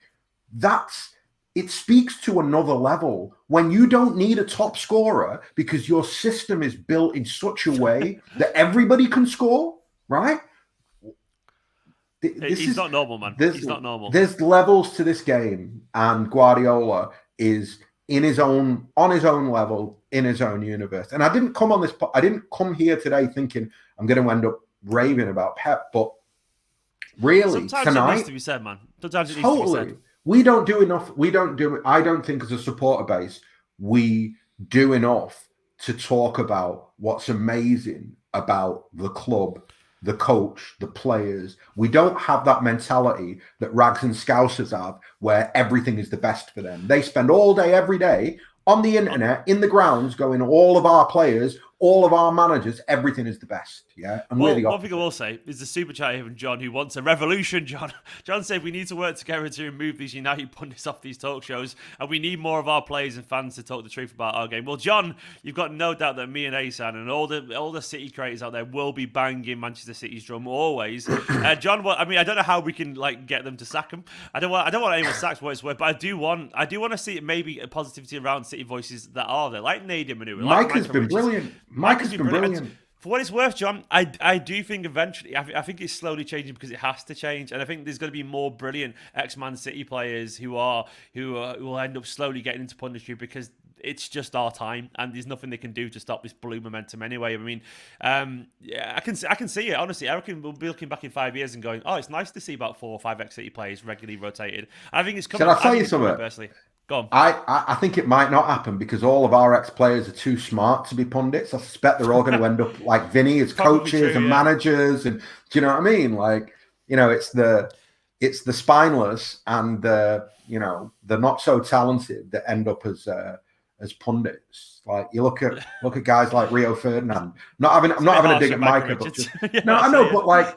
It speaks to another level when you don't need a top scorer because your system is built in such a way that everybody can score, right? He's not normal, man. He's not normal. There's levels to this game, and Guardiola is on his own level, in his own universe. And I didn't come here today thinking I'm going to end up raving about Pep, but really Sometimes tonight, it needs to be said, man. Sometimes it needs to be said. We don't do enough. I don't think as a supporter base, we do enough to talk about what's amazing about the club, the coach, the players. We don't have that mentality that Rags and Scousers have where everything is the best for them. They spend all day, every day on the internet, in the grounds, going, all of our players, all of our managers, everything is the best. Yeah. And well, one thing I will say is the super chat here from John, who wants a revolution. John said we need to work together to remove these United pundits off these talk shows, and we need more of our players and fans to talk the truth about our game. Well, John, you've got no doubt that me and Ahsan and all the City creators out there will be banging Manchester City's drum always. John, I don't know how we can like get them to sack him. I don't want anyone sacked for what it's worth, but I do want to see maybe a positivity around City voices that are there, like Nadia Manu. Mike has been brilliant. Mike has been brilliant. For what it's worth, John, I do think eventually, I think it's slowly changing because it has to change, and I think there's going to be more brilliant ex-Man City players who will end up slowly getting into punditry because it's just our time, and there's nothing they can do to stop this blue momentum anyway. I mean, yeah, I can see it honestly. I reckon we'll be looking back in 5 years and going, oh, it's nice to see about 4 or 5 ex-City players regularly rotated. I think it's coming. Shall I tell you coming something? personally. Go on. I think it might not happen because all of our ex-players are too smart to be pundits. I suspect they're all going to end up like Vinny as coaches and managers. And do you know what I mean? Like, it's the spineless and the not so talented that end up as pundits. Like you look at guys like Rio Ferdinand. I'm not having a dig at Micah, but just, yeah, no, I know, but like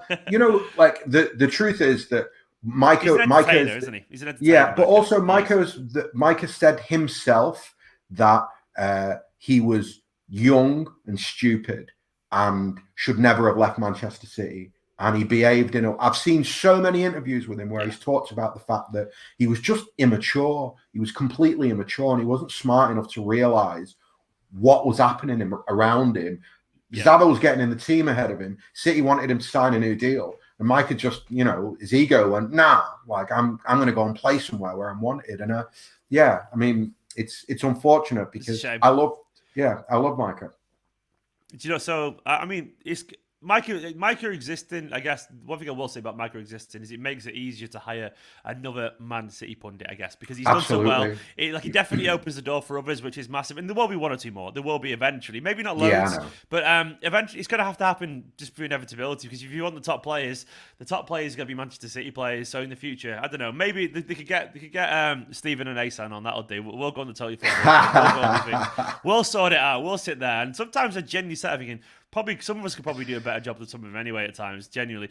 like the truth is that Micah, isn't he? He's an entertainer, yeah, but also Micah said himself that he was young and stupid and should never have left Manchester City. And he behaved I've seen so many interviews with him where he's talked about the fact that he was just immature. He was completely immature and he wasn't smart enough to realize what was happening around him. Yeah. Zaba was getting in the team ahead of him. City wanted him to sign a new deal. And Micah just, his ego went, nah, like I'm going to go and play somewhere where I'm wanted. And yeah, I mean, it's unfortunate because I love Micah. So I mean, it's Micah existing. I guess one thing I will say about Micah existing is it makes it easier to hire another Man City pundit, I guess, because he's done so well. He definitely opens the door for others, which is massive. And there will be 1 or 2 more. There will be eventually, maybe not loads, but eventually it's going to happen just through inevitability. Because if you want the top players are going to be Manchester City players. So in the future, I don't know, maybe they could get Stephen and Ahsan on. That'll do. We'll go on the tell you. We'll sort it out. We'll sit there. And sometimes I genuinely sit there thinking, probably some of us could probably do a better job than some of them anyway at times, genuinely.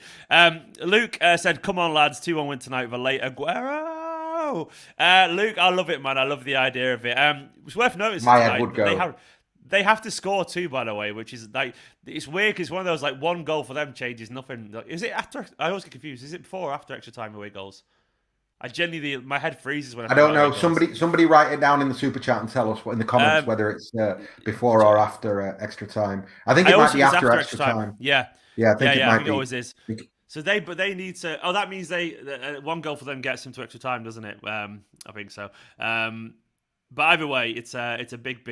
Luke said, come on, lads, 2-1 win tonight with a late Aguero. Luke, I love it, man. I love the idea of it. It's worth noticing my head would go. They have to score 2, by the way, which is like, it's weird because one of those, like, 1 goal for them changes nothing. Is it after? I always get confused. Is it before or after extra time away goals? I genuinely, my head freezes when I don't know. Somebody write it down in the super chat and tell us in the comments whether it's before or after extra time. I think it might be after extra time. Yeah, I think it might be. It always is. So they need to. Oh, that means 1 goal for them gets them to extra time, doesn't it? I think so. But either way, it's a big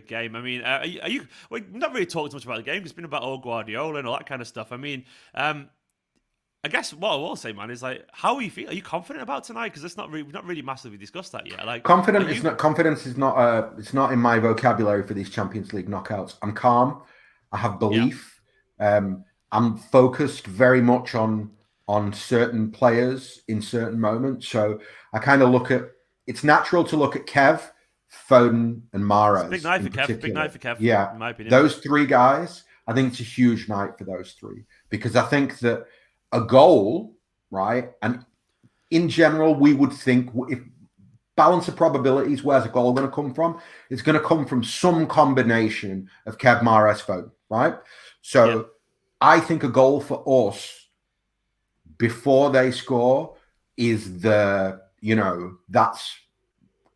game. I mean, are you? We've not really talked much about the game. It's been about old Guardiola and all that kind of stuff. I mean, I guess what I will say, man, is like, how are you feeling? Are you confident about tonight? Because we've not really massively discussed that yet. Like, confidence is not. It's not in my vocabulary for these Champions League knockouts. I'm calm. I have belief. Yeah. I'm focused very much on certain players in certain moments. So I kind of look at. It's natural to look at Kev, Foden, and Mahrez. Big night for Kev. Big night for Kev. Yeah, in my opinion. Those 3 guys. I think it's a huge night for those 3 because I think that. A goal, right? And in general, we would think if balance of probabilities, where's a goal going to come from? It's going to come from some combination of Kev, Mahrez, Foden, right? So I think a goal for us before they score is that's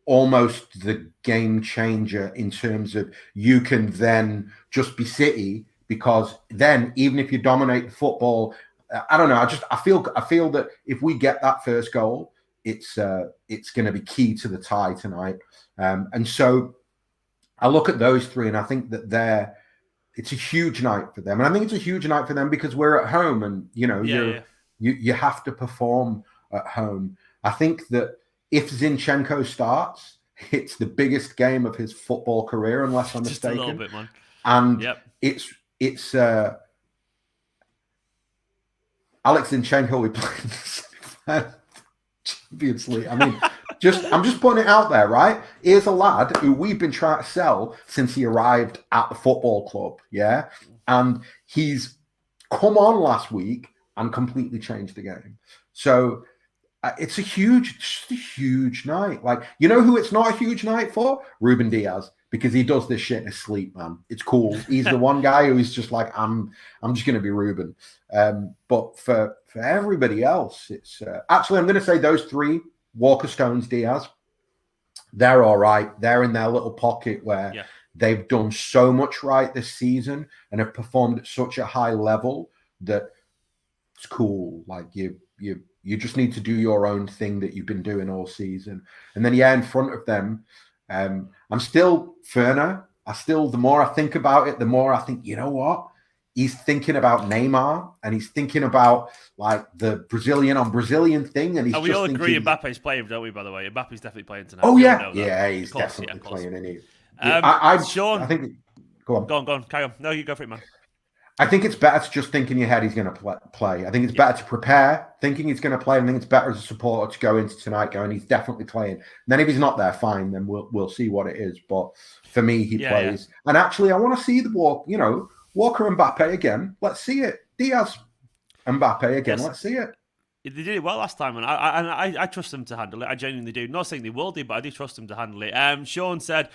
almost the game changer in terms of you can then just be City because then even if you dominate the football, I don't know. I feel that if we get that first goal, it's going to be key to the tie tonight. And so I look at those 3 and I think that it's a huge night for them. And I think it's a huge night for them because we're at home and you have to perform at home. I think that if Zinchenko starts, it's the biggest game of his football career, unless I'm mistaken. Just a little bit, man. And it's Alex Zinchenko, we played Champions League. I mean, I'm just putting it out there, right? Here's a lad who we've been trying to sell since he arrived at the football club, yeah? And he's come on last week and completely changed the game. So it's a huge night. Like, you know who it's not a huge night for? Ruben Diaz. Because he does this shit in his sleep, man. It's cool. He's the one guy who's just like, I'm just going to be Ruben. But for everybody else, it's actually, I'm going to say those 3, Walker, Stones, Diaz, they're all right. They're in their little pocket where they've done so much right this season and have performed at such a high level that it's cool. Like you just need to do your own thing that you've been doing all season. And then in front of them, I'm still Ferner. The more I think about it, the more I think, you know what? He's thinking about Neymar and he's thinking about like the Brazilian on Brazilian thing. And we all agree Mbappe's playing, don't we, by the way? Mbappe's definitely playing tonight. Oh, yeah. Yeah, he's definitely playing, isn't he? Sean, I think. Go on. Carry on. No, you go for it, man. I think it's better to just think in your head he's going to play. I think it's better to prepare thinking he's going to play. I think it's better as a supporter to go into tonight going, he's definitely playing. And then if he's not there, fine, then we'll see what it is. But for me, he plays. Yeah. And actually, I want to see the Walker Mbappe again. Let's see it. Diaz Mbappe again. Yes. Let's see it. They did it well last time, and I trust them to handle it. I genuinely do. Not saying they will do, but I do trust them to handle it. Sean said,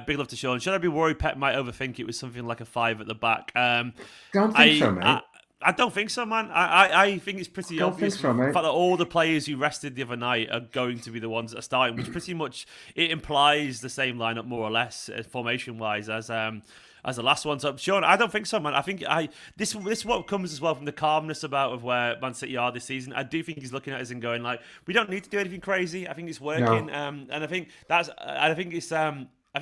big love to Sean. Should I be worried Pep might overthink it with something like a 5 at the back? Don't think so, mate. I don't think so, man. I think it's pretty obvious. So, the fact that all the players who rested the other night are going to be the ones that are starting, which pretty much it implies the same lineup more or less formation-wise as the last one. So, Sean, I don't think so, man. I think this is what comes as well from the calmness of where Man City are this season. I do think he's looking at us and going like, we don't need to do anything crazy. I think it's working, and I think I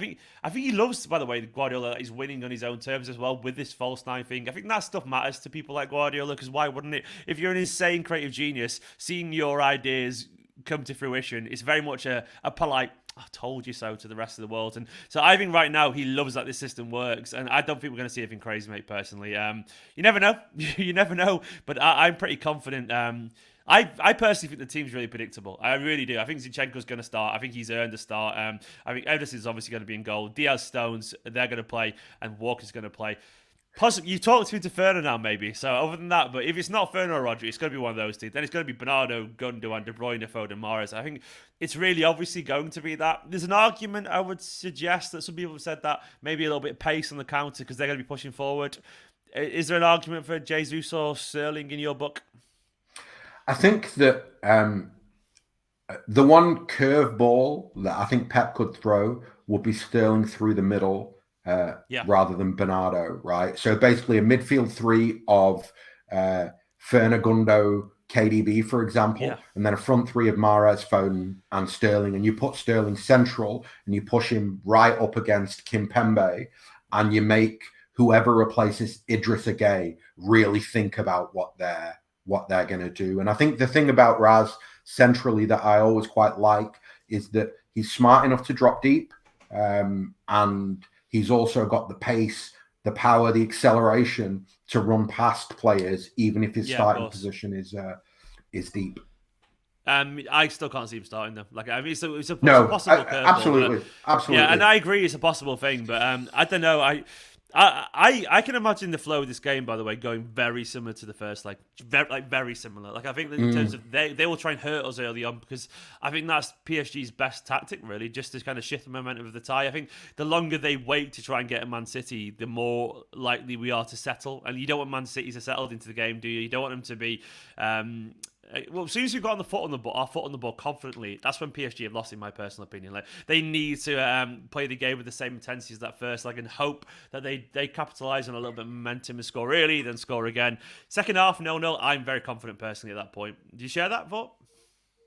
think he loves, by the way, Guardiola, that he's winning on his own terms as well with this false 9 thing. I think that stuff matters to people like Guardiola, because why wouldn't it? If you're an insane creative genius, seeing your ideas come to fruition, it's very much a polite, I told you so to the rest of the world. And so I think right now he loves that this system works, and I don't think we're going to see anything crazy, mate, personally. You never know. You never know, but I'm pretty confident. I personally think the team's really predictable. I really do. I think Zinchenko's going to start. I think he's earned a start. I think Ederson's obviously going to be in goal. Diaz, Stones, they're going to play, and Walker's going to play. Possibly, you talked to Ferner now, maybe. So other than that, but if it's not Ferner or Rodri, it's going to be one of those two. Then it's going to be Bernardo, Gundogan, De Bruyne, Foden, Mahrez. I think it's really obviously going to be that. There's an argument I would suggest that some people have said that maybe a little bit of pace on the counter because they're going to be pushing forward. Is there an argument for Jesus or Sterling in your book? I think that the one curveball that I think Pep could throw would be Sterling through the middle. Rather than Bernardo, right? So basically a midfield 3 of Ferner, Gundo, KDB, for example, and then a front 3 of Mahrez, Foden, and Sterling, and you put Sterling central and you push him right up against Kimpembe, and you make whoever replaces Idris Gueye really think about what they're going to do. And I think the thing about Raz centrally that I always quite like is that he's smart enough to drop deep, and he's also got the pace, the power, the acceleration to run past players, even if his starting position is deep. I still can't see him starting though. Like, I mean, it's a possible curveball. Absolutely. Yeah, and I agree, it's a possible thing, but I don't know. I can imagine the flow of this game, by the way, going very similar to the first, very similar. Like, I think that in terms of they will try and hurt us early on, because I think that's PSG's best tactic, really, just to kind of shift the momentum of the tie. I think the longer they wait to try and get a Man City, the more likely we are to settle. And you don't want Man City to settle into the game, do you? You don't want them to be. Well, as soon as we've got our foot on the ball confidently, that's when PSG have lost, in my personal opinion. Like, they need to play the game with the same intensity as that first leg, and hope that they capitalise on a little bit of momentum and score early, then score again. Second half, 0-0. I'm very confident personally at that point. Do you share that thought?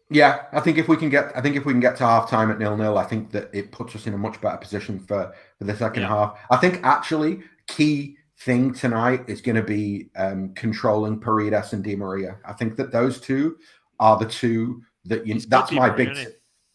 Yeah, I think if we can get to half time at 0-0, I think that it puts us in a much better position for the second half. I think actually key thing tonight is going to be controlling Paredes and Di Maria. I think that those two are the two that you. That's my big.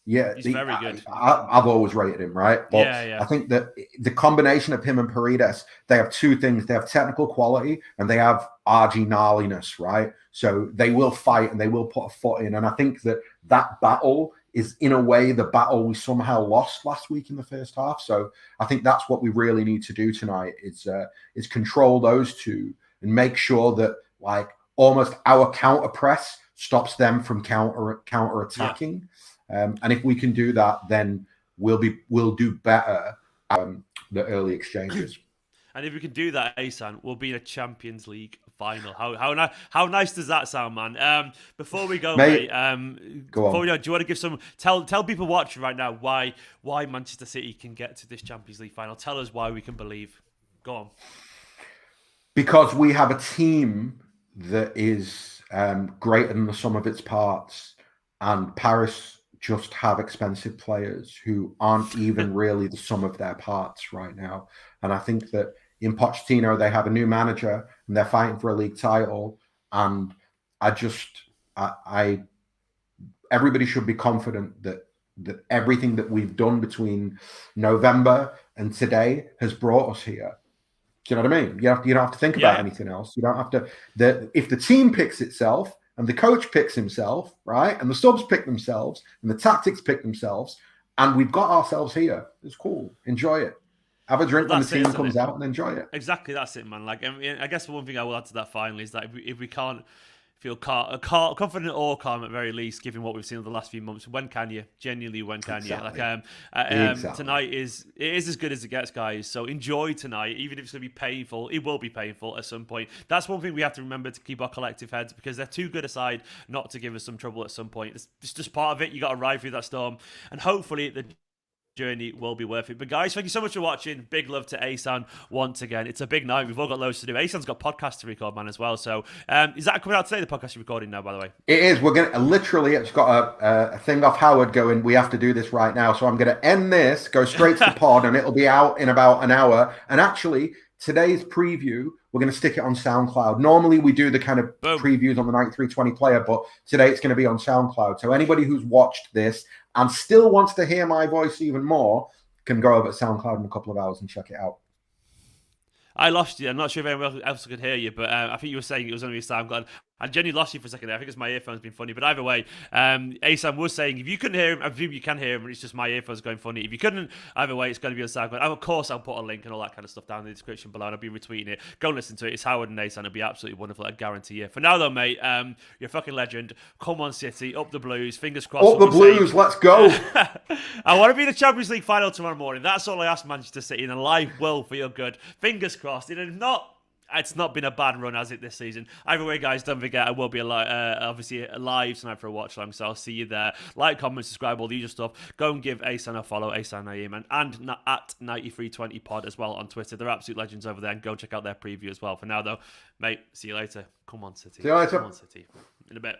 He's very good. I've always rated him, right? But I think that the combination of him and Paredes, they have two things. They have technical quality and they have RG gnarliness, right? So they will fight and they will put a foot in. And I think that battle is, in a way, the battle we somehow lost last week in the first half. So I think that's what we really need to do tonight is control those two and make sure that, like, almost our counter press stops them from counter attacking. And if we can do that, then we'll do better the early exchanges. And if we can do that, Ahsan, we'll be in a Champions League final. How nice does that sound, man? Before we go, Mate, mate, go on. do you want to give some tell people watching right now why Manchester City can get to this Champions League final? Tell us why we can believe. Go on. Because we have a team that is greater than the sum of its parts, and Paris just have expensive players who aren't even really the sum of their parts right now. And I think that in Pochettino, they have a new manager and they're fighting for a league title. And everybody should be confident that everything that we've done between November and today has brought us here. Do you know what I mean? You don't have to think about anything else. You don't have to. If the team picks itself and the coach picks himself, right, and the subs pick themselves and the tactics pick themselves, and we've got ourselves here, it's cool. Enjoy it. Have a drink when the team comes out and enjoy it. Exactly, that's it, man. Like, I mean, I guess one thing I will add to that finally is that if we can't feel confident or calm at very least, given what we've seen in the last few months, when can you? Genuinely, when can you? Like, Exactly. Tonight is as good as it gets, guys. So enjoy tonight, even if it's going to be painful. It will be painful at some point. That's one thing we have to remember to keep our collective heads, because they're too good a side not to give us some trouble at some point. It's just part of it. You got to ride through that storm, and hopefully the journey will be worth it. But guys, thank you so much for watching. Big love to Ahsan once again. It's a big night. We've all got loads to do. Ahsan's got podcasts to record, man, as well. So is that coming out today, the podcast you're recording now, by the way? It is. We're going to literally, it's got a thing off Howard going, we have to do this right now. So I'm going to end this, go straight to the pod, and it'll be out in about an hour. And actually, today's preview, we're going to stick it on SoundCloud. Normally, we do the kind of previews on the 9320 player, but today it's going to be on SoundCloud. So anybody who's watched this and still wants to hear my voice even more can go over to SoundCloud in a couple of hours and check it out. I lost you. I'm not sure if anyone else could hear you, but I think you were saying it was only a SoundCloud. I genuinely lost you for a second there. I think it's my earphones being funny. But either way, Ahsan was saying if you couldn't hear him, I presume you can hear him, and it's just my earphones going funny. If you couldn't, either way, it's going to be on SoundCloud. Of course, I'll put a link and all that kind of stuff down in the description below, and I'll be retweeting it. Go and listen to it. It's Howard and Ahsan. It'll be absolutely wonderful. I guarantee you. For now, though, mate, you're a fucking legend. Come on, City. Up the Blues. Fingers crossed. Up the Blues. Let's go. I want to be in the Champions League final tomorrow morning. That's all I ask Manchester City, and life will feel good. Fingers crossed. If not, it's not been a bad run, has it, this season? Either way, guys, don't forget, I will be obviously live tonight for a watch along, so I'll see you there. Like, comment, subscribe, all the usual stuff. Go and give Ahsan a follow, Ahsan Naeem, and at 9320pod as well on Twitter. They're absolute legends over there, and go check out their preview as well. For now, though, mate, see you later. Come on, City. See you later. Come on, City. In a bit.